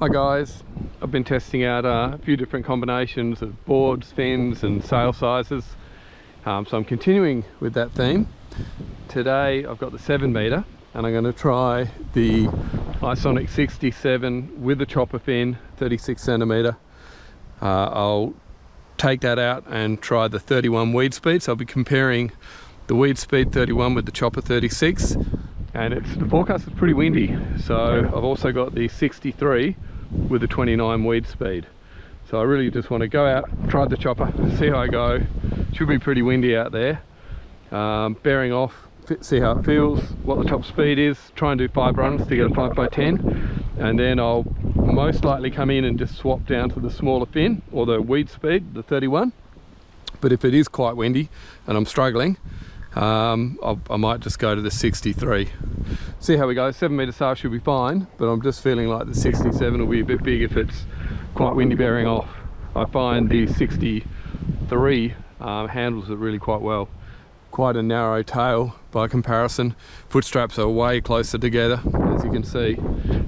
Hi guys, I've been testing out a few different combinations of boards, fins and sail sizes, so I'm continuing with that theme. Today I've got the 7 metre and I'm going to try the iSonic 67 with the chopper fin, 36 centimetre. I'll take that out and try the 31 Weedspeed, so I'll be comparing the Weedspeed 31 with the chopper 36. And the forecast is pretty windy, so I've also got the 63 with the 29 Weedspeed. So I really just want to go out, try the chopper, see how I go. Should be pretty windy out there. Bearing off, see how it feels, what the top speed is, try and do 5 runs to get a 5x10, and then I'll most likely come in and just swap down to the smaller fin, or the Weedspeed, the 31. But if it is quite windy and I'm struggling, I might just go to the 63. See how we go. 7 metre sail should be fine, but I'm just feeling like the 67 will be a bit big if it's quite windy bearing off. I find the 63 handles it really quite well. Quite a narrow tail by comparison. Foot straps are way closer together, as you can see.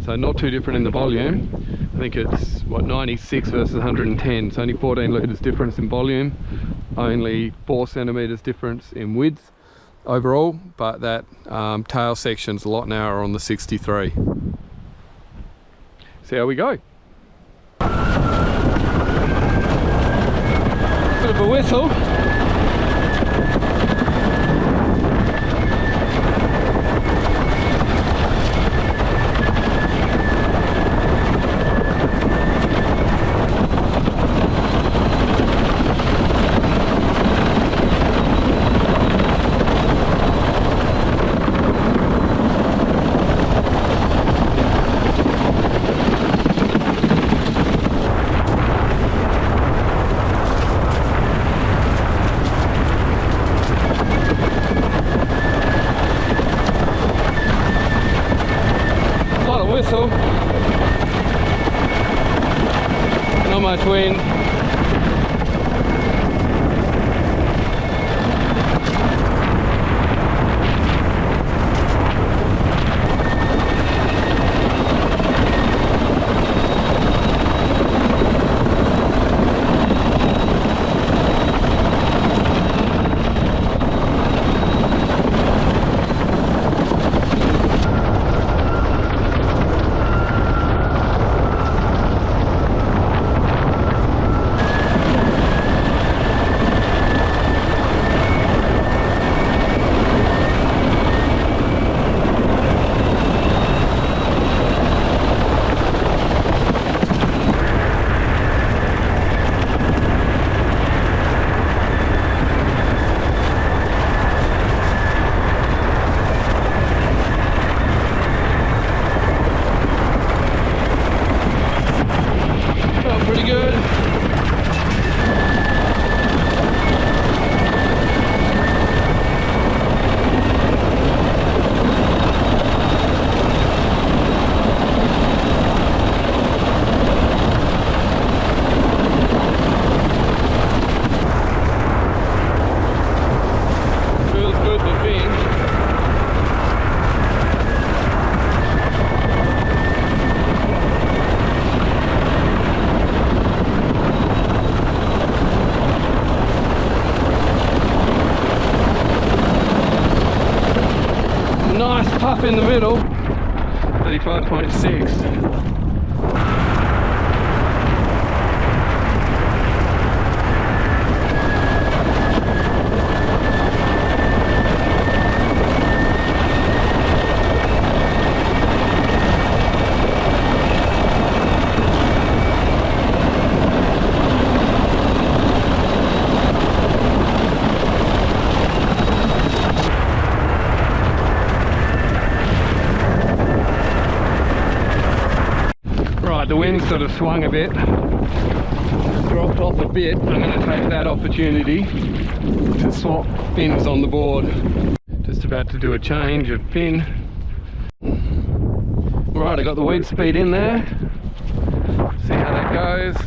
So not too different in the volume. I think it's, what, 96 versus 110. It's only 14 litres difference in volume, only 4 centimetres difference in width overall, but that tail section's a lot narrower on the 63. See how we go. Bit of a whistle. Whistle, not much wind. Puff in the middle, 35.6. The wind sort of swung a bit, dropped off a bit. I'm going to take that opportunity to swap fins on the board. Just about to do a change of fin. Right, I got the Weedspeed in there. See how that goes.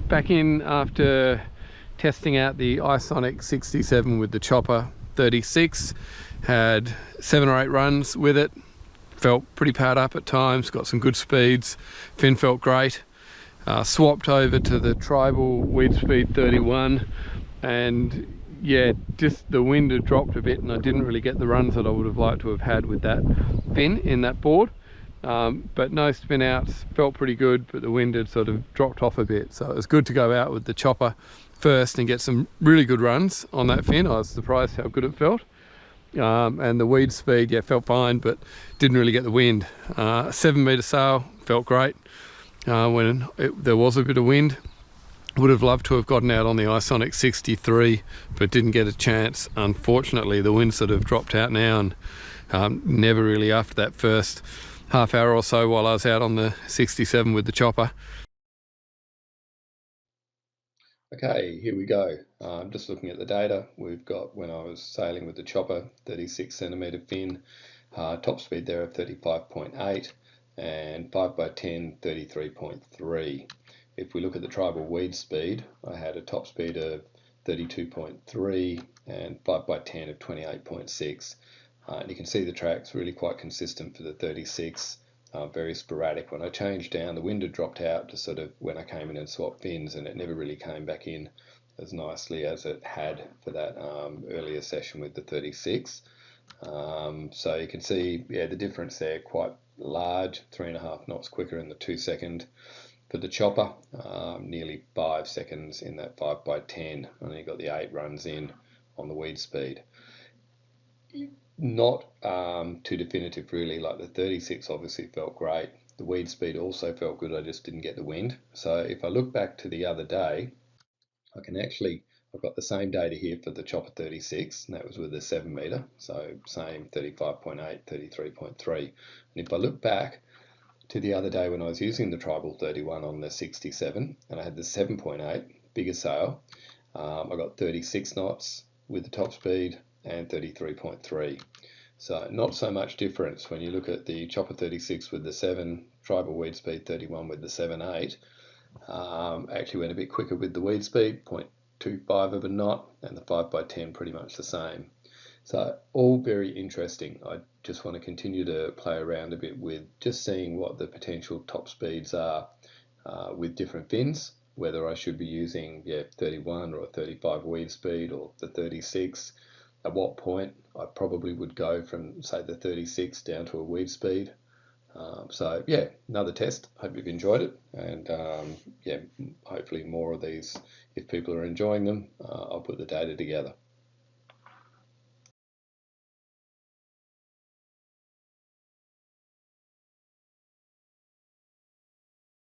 Back in after testing out the iSonic 67 with the chopper 36. Had 7 or 8 runs with it. Felt pretty powered up at times, got some good speeds. Fin felt great. Swapped over to the tribal Weedspeed 31, and yeah, just the wind had dropped a bit and I didn't really get the runs that I would have liked to have had with that fin in that board. But no spin outs, felt pretty good, but the wind had sort of dropped off a bit, so it was good to go out with the chopper first and get some really good runs on that fin. I was surprised how good it felt. And the Weedspeed, yeah, felt fine, but didn't really get the wind. 7 meter sail, felt great when there was a bit of wind. Would have loved to have gotten out on the iSonic 63, but didn't get a chance. Unfortunately, the wind sort of dropped out now, and never really after that first half hour or so while I was out on the 67 with the chopper. Okay, here we go. Just looking at the data, we've got, when I was sailing with the chopper, 36 centimeter fin, top speed there of 35.8, and 5x10, 33.3. If we look at the tribal Weedspeed, I had a top speed of 32.3 and 5x10 of 28.6. And you can see the track's really quite consistent for the 36. Very sporadic. When I changed down, the wind had dropped out to sort of when I came in and swapped fins, and it never really came back in as nicely as it had for that earlier session with the 36. So you can see, yeah, the difference there quite large, 3.5 knots quicker in the 2 second for the chopper, nearly 5 seconds in that 5x10, and you got the 8 runs in on the Weedspeed. Not too definitive really. Like the 36 obviously felt great. The Weedspeed also felt good, I just didn't get the wind. So if I look back to the other day, I can actually, I've got the same data here for the chopper 36, and that was with the 7 meter, so same 35.8, 33.3. And if I look back to the other day when I was using the tribal 31 on the 67, and I had the 7.8 bigger sail, I got 36 knots with the top speed and 33.3. So not so much difference when you look at the chopper 36 with the 7, tribal Weedspeed 31 with the 7.8. Actually went a bit quicker with the Weedspeed, 0.25 of a knot, and the 5x10 pretty much the same. So all very interesting. I just want to continue to play around a bit with just seeing what the potential top speeds are with different fins, whether I should be using 31 or a 35 Weedspeed or the 36. At what point I probably would go from, say, the 36 down to a Weedspeed. So yeah, another test. Hope you've enjoyed it, and yeah, hopefully more of these. If people are enjoying them, I'll put the data together.